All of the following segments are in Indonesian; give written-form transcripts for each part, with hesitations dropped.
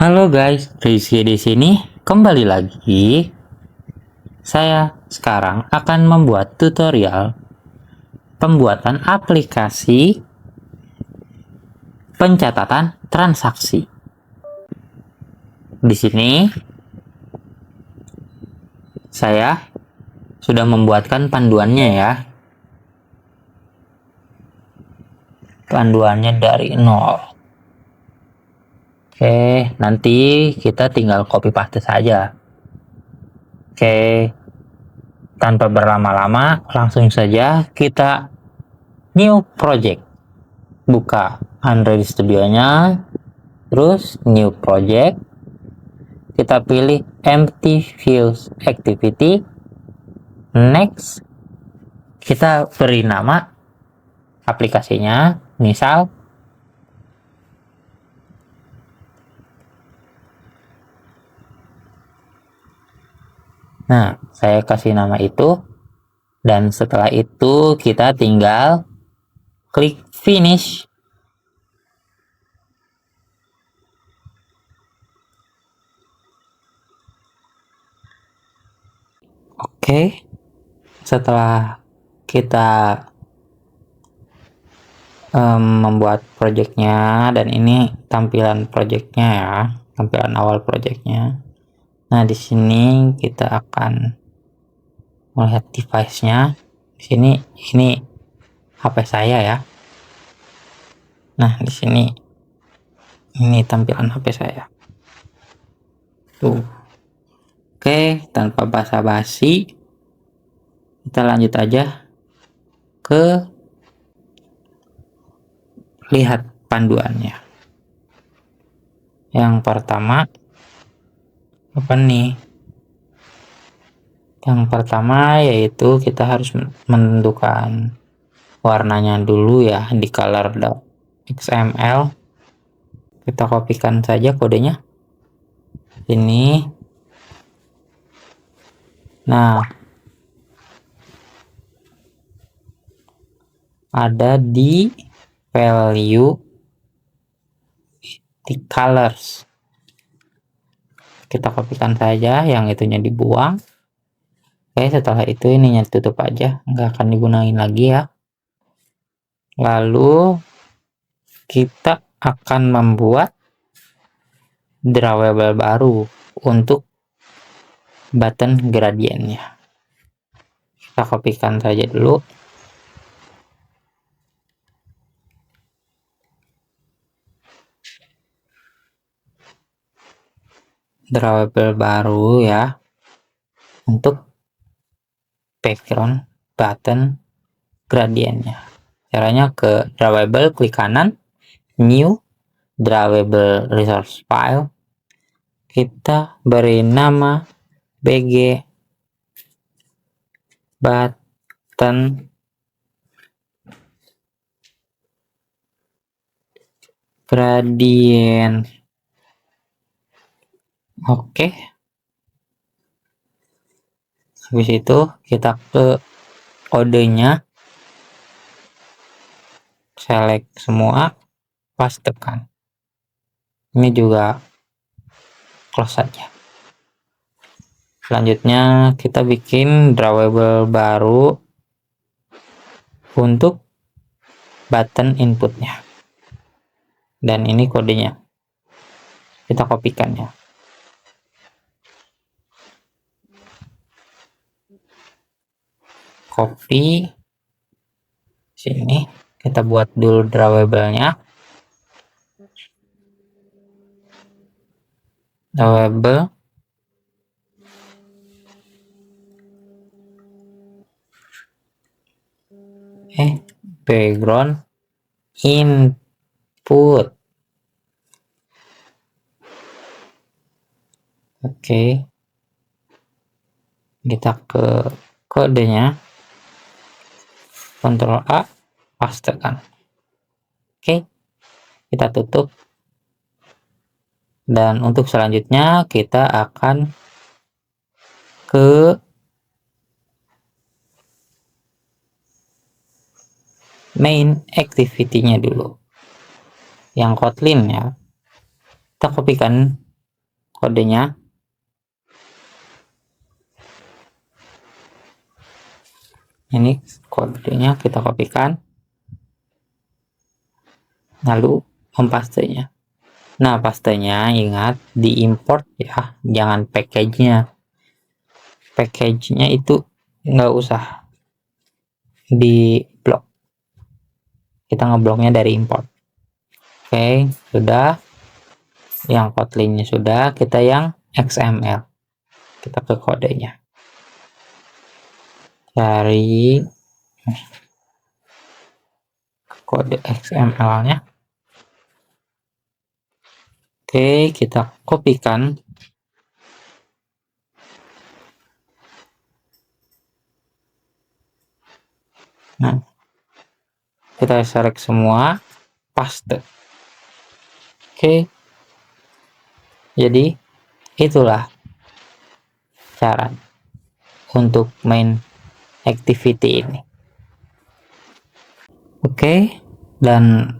Halo guys, Rizky di sini kembali lagi. Saya sekarang akan membuat tutorial pembuatan aplikasi pencatatan transaksi. Di sini saya sudah membuatkan panduannya ya. Panduannya dari nol. Oke, nanti kita tinggal copy paste saja. Oke, tanpa berlama-lama, langsung saja kita new project. Buka Android Studio-nya, terus new project. Kita pilih empty views activity. Next, kita beri nama aplikasinya, misal nah, saya kasih nama itu, dan setelah itu kita tinggal klik finish. Oke, setelah kita membuat projectnya, dan ini tampilan projectnya ya, tampilan awal projectnya. Nah, di sini kita akan melihat device-nya. Di sini ini HP saya ya. Nah, di sini ini tampilan HP saya. Tuh. Oke, tanpa basa-basi, kita lanjut aja ke lihat panduannya. Yang pertama apa nih? Yang pertama yaitu kita harus menentukan warnanya dulu ya di color.xml. Kita kopikan saja kodenya ini. Nah, ada di value di colors. Kita kopikan saja, yang itunya dibuang. Oke, setelah itu ininya tutup aja, nggak akan digunain lagi ya. Lalu kita akan membuat drawable baru untuk button gradiennya. Kita kopikan saja dulu. Drawable baru ya untuk background button gradiennya. Caranya ke drawable, klik kanan, new drawable resource file. Kita beri nama bg button gradient. Oke. Habis itu kita ke kodenya, select semua, pastekan. Ini juga close saja. Selanjutnya kita bikin drawable baru untuk button inputnya, dan ini kodenya kita kopikan ya. Copy sini, kita buat dulu drawable-nya. Drawable background input. Oke, kita ke kodenya, Ctrl A, pastekan. Oke, kita tutup. Dan untuk selanjutnya kita akan ke main activity-nya dulu, yang Kotlin ya. Kita kopikan kodenya. Ini kodenya kita kopikan, lalu mempastenya. Nah, pastenya ingat diimport ya, jangan package-nya. Package-nya itu nggak usah di blok, kita ngebloknya dari import. Oke, sudah. Yang Kotlin-nya sudah, kita yang XML. Kita ke kodenya. Cari kode XML-nya. Oke, kita kopikan. Nah, kita select semua, paste. Oke, jadi itulah cara untuk main activity ini. Oke, dan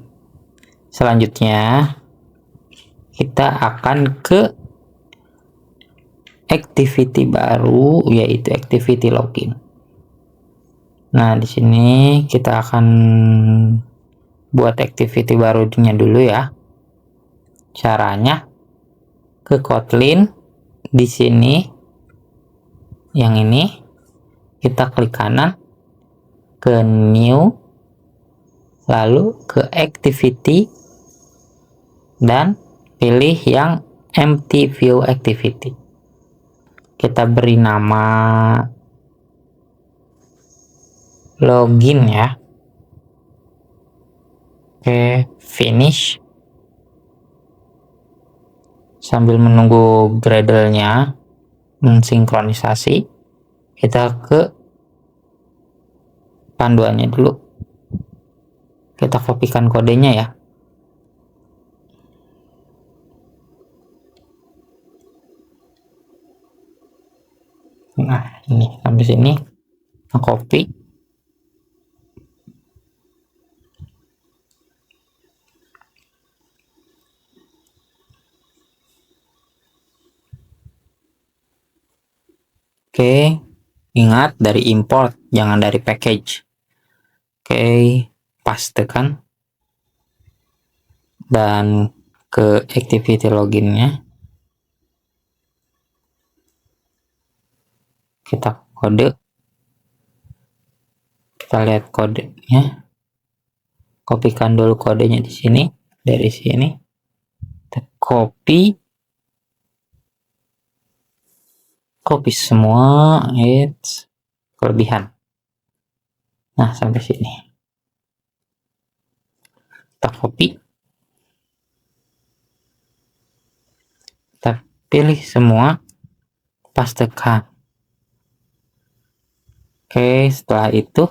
selanjutnya kita akan ke activity baru, yaitu activity login. Nah, di sini kita akan buat activity barunya dulu ya. Caranya ke Kotlin, di sini yang ini kita klik kanan ke new, lalu ke activity dan pilih yang empty view activity. Kita beri nama login ya. Oke, finish. Sambil menunggu Gradle-nya mensinkronisasi, kita ke panduannya dulu. Kita kopikan kodenya ya. Nah, ini sampai sini copy. Oke, ingat dari import, jangan dari package. Oke, pastekan dan ke activity loginnya kita kode, kita lihat kodenya, kopikan dulu kodenya di sini, dari sini kita copy semua, it's kelebihan. Nah, sampai sini kita copy, kita pilih semua, pastekan. Oke, setelah itu,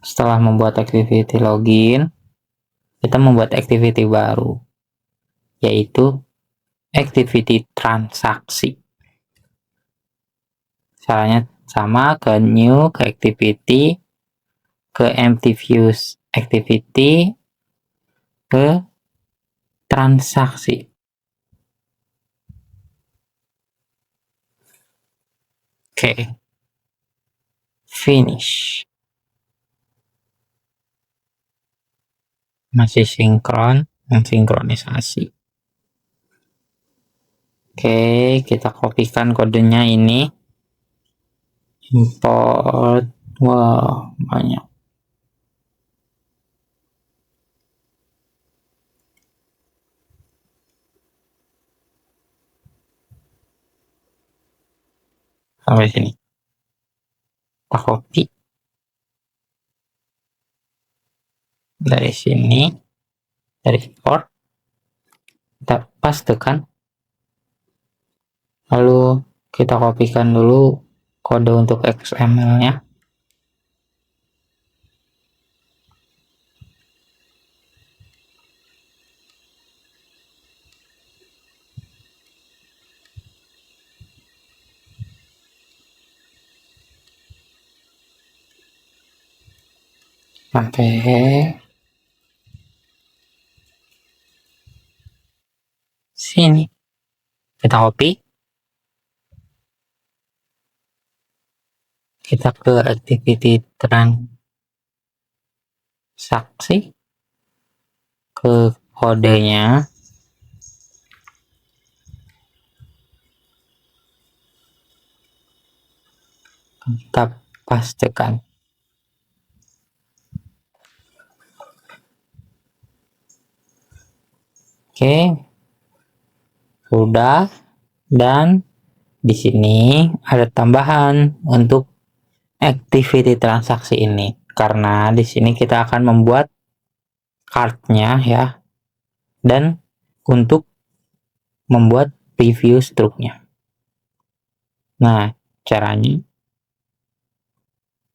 setelah membuat activity login, kita membuat activity baru, yaitu activity transaksi. Caranya sama, ke new, ke activity, ke empty views activity, ke transaksi. Oke, finish. Masih sinkron, mensinkronisasi. Oke, kita kopikan kodenya ini. Import, wow, banyak. Sampai sini. Kita copy. Dari sini, dari import, kita pastekan. Lalu kita kopikan dulu kode untuk XML-nya. Sampai sini. kita copy, kita ke activity transaksi, ke kodenya, kita pastekan. Oke, sudah. Dan di sini ada tambahan untuk activity transaksi ini, karena di sini kita akan membuat cardnya ya, dan untuk membuat preview struknya. Nah, caranya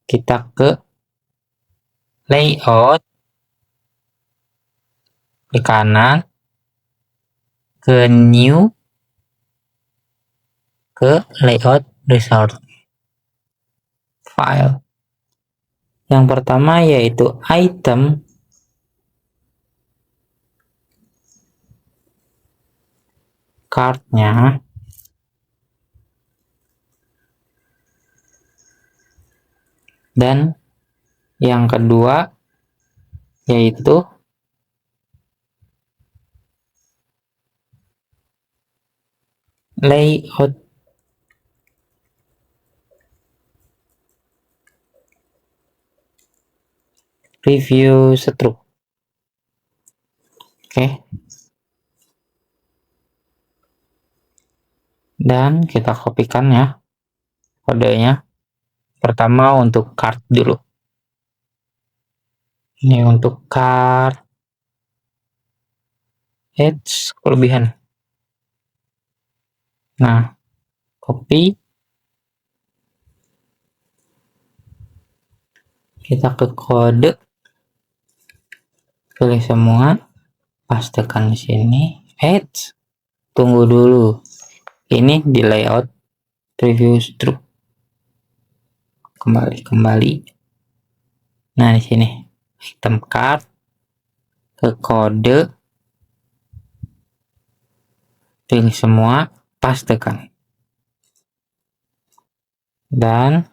kita ke layout di kanan, ke new, ke layout result file. Yang pertama yaitu item cardnya, dan yang kedua yaitu layout preview struk. Oke. Dan kita kopikan ya kodenya. Pertama untuk card dulu. Ini untuk card edge kelebihan. Nah, copy. Kita ke kode, pilih semua, pastekan di sini. Edge. Tunggu dulu. Ini di layout preview struk. Kembali. Nah, di sini item card, ke kode, pilih semua, pastekan. Dan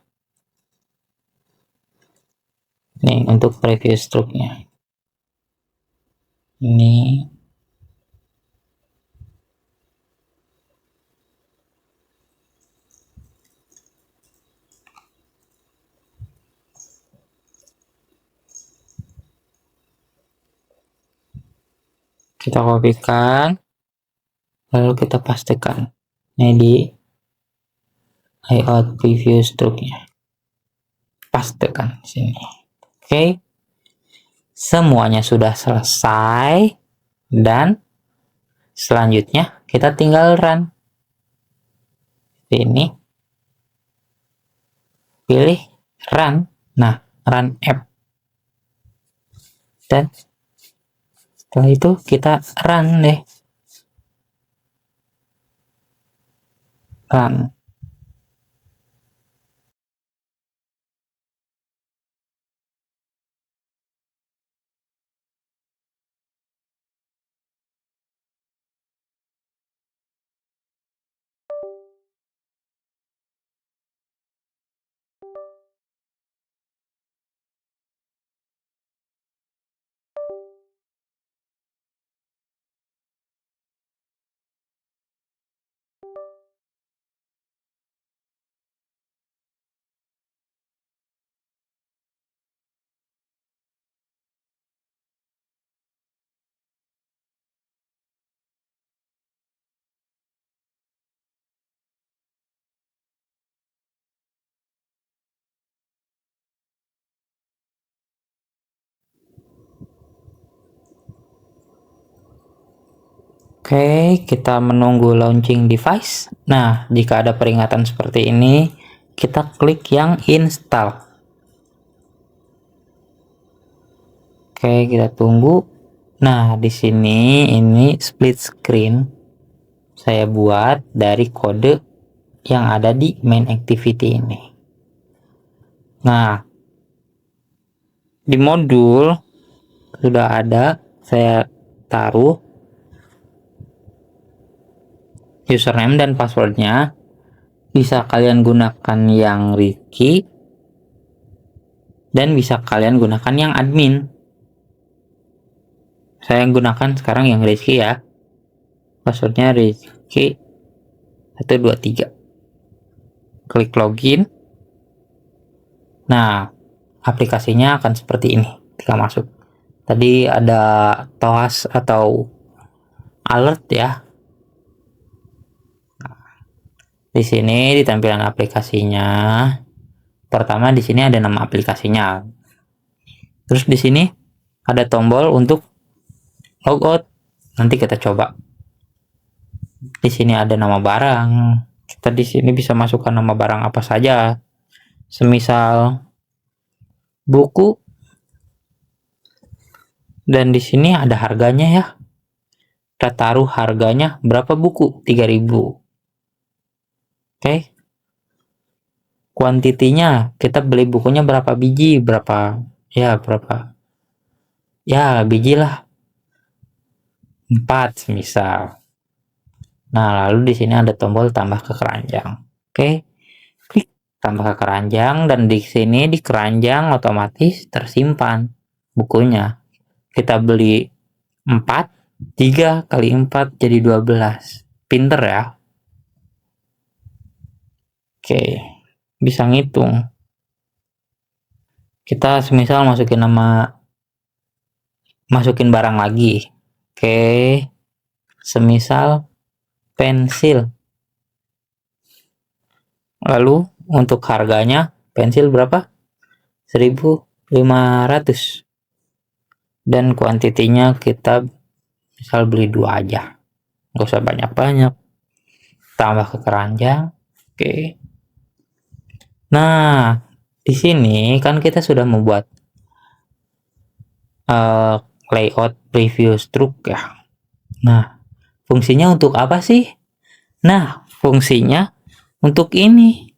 ini untuk preview struknya. Ini kita kopikan, lalu kita pastekan. Ini di layout preview struknya, pastekan di sini. Oke, semuanya sudah selesai, dan selanjutnya kita tinggal run. Ini pilih run. Nah, run app, dan setelah itu kita run deh. Run. Oke, kita menunggu launching device. Nah, jika ada peringatan seperti ini, kita klik yang install. Oke, kita tunggu. Nah, di sini ini split screen saya buat dari kode yang ada di main activity ini. Nah, di modul sudah ada, saya taruh username dan passwordnya bisa kalian gunakan yang Rizky dan bisa kalian gunakan yang admin. Saya gunakan sekarang yang Rizky ya. Passwordnya Rizky 123. Klik login. Nah, aplikasinya akan seperti ini ketika masuk. Tadi ada TOAS atau alert ya. Di sini di tampilan aplikasinya, pertama di sini ada nama aplikasinya. Terus di sini ada tombol untuk logout. Nanti kita coba. Di sini ada nama barang. Kita di sini bisa masukkan nama barang apa saja. Semisal buku. Dan di sini ada harganya ya. Kita taruh harganya berapa buku? 3.000. Oke. Kuantitinya kita beli bukunya berapa biji? Berapa? Ya, biji lah. 4 misal. Nah, lalu di sini ada tombol tambah ke keranjang. Oke. Klik tambah ke keranjang dan di sini di keranjang otomatis tersimpan bukunya. Kita beli 4, 3 kali 4 jadi 12. Pinter ya. Oke. Bisa ngitung. Kita semisal masukin barang lagi. Oke. Semisal pensil. Lalu untuk harganya pensil berapa? 1.500. Dan kuantitinya kita misal beli 2 aja. Nggak usah banyak-banyak. Tambah ke keranjang. Oke. Nah, di sini kan kita sudah membuat layout preview struk ya. Nah, fungsinya untuk apa sih? Nah, fungsinya untuk ini.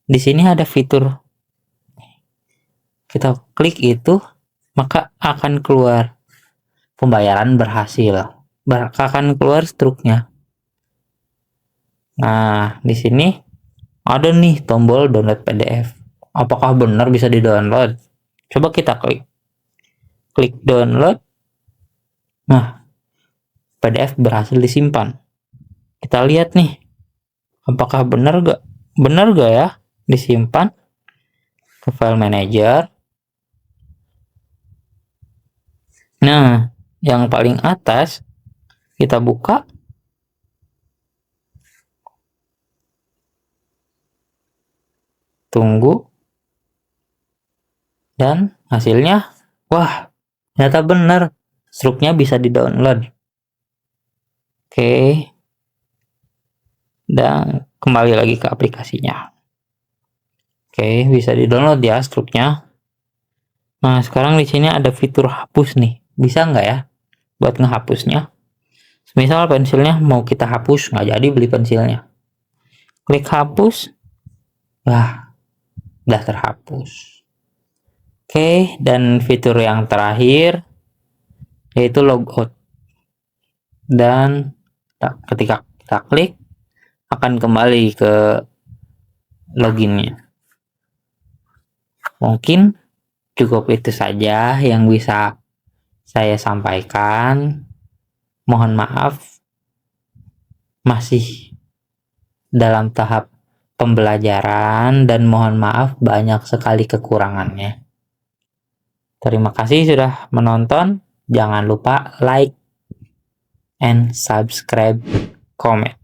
Di sini ada fitur. Kita klik itu, maka akan keluar pembayaran berhasil. Akan keluar struknya. Nah, di sini ada nih tombol download PDF. Apakah benar bisa di-download? Coba kita klik. Klik download. Nah, PDF berhasil disimpan. Kita lihat nih. Apakah benar gak? Benar gak ya? Disimpan ke file manager. Nah, yang paling atas kita buka. Tunggu. Dan hasilnya, wah, ternyata benar. Struknya bisa di-download. Oke. Dan kembali lagi ke aplikasinya. Oke, bisa di-download ya struknya. Nah, sekarang di sini ada fitur hapus nih. Bisa nggak ya buat ngehapusnya? Misal pensilnya mau kita hapus, nggak jadi beli pensilnya. Klik hapus. Wah, udah terhapus. Oke, dan fitur yang terakhir yaitu logout. Dan ketika kita klik akan kembali ke loginnya. Mungkin cukup itu saja yang bisa saya sampaikan. Mohon maaf, masih dalam tahap pembelajaran dan mohon maaf banyak sekali kekurangannya. Terima kasih sudah menonton. Jangan lupa like and subscribe, comment.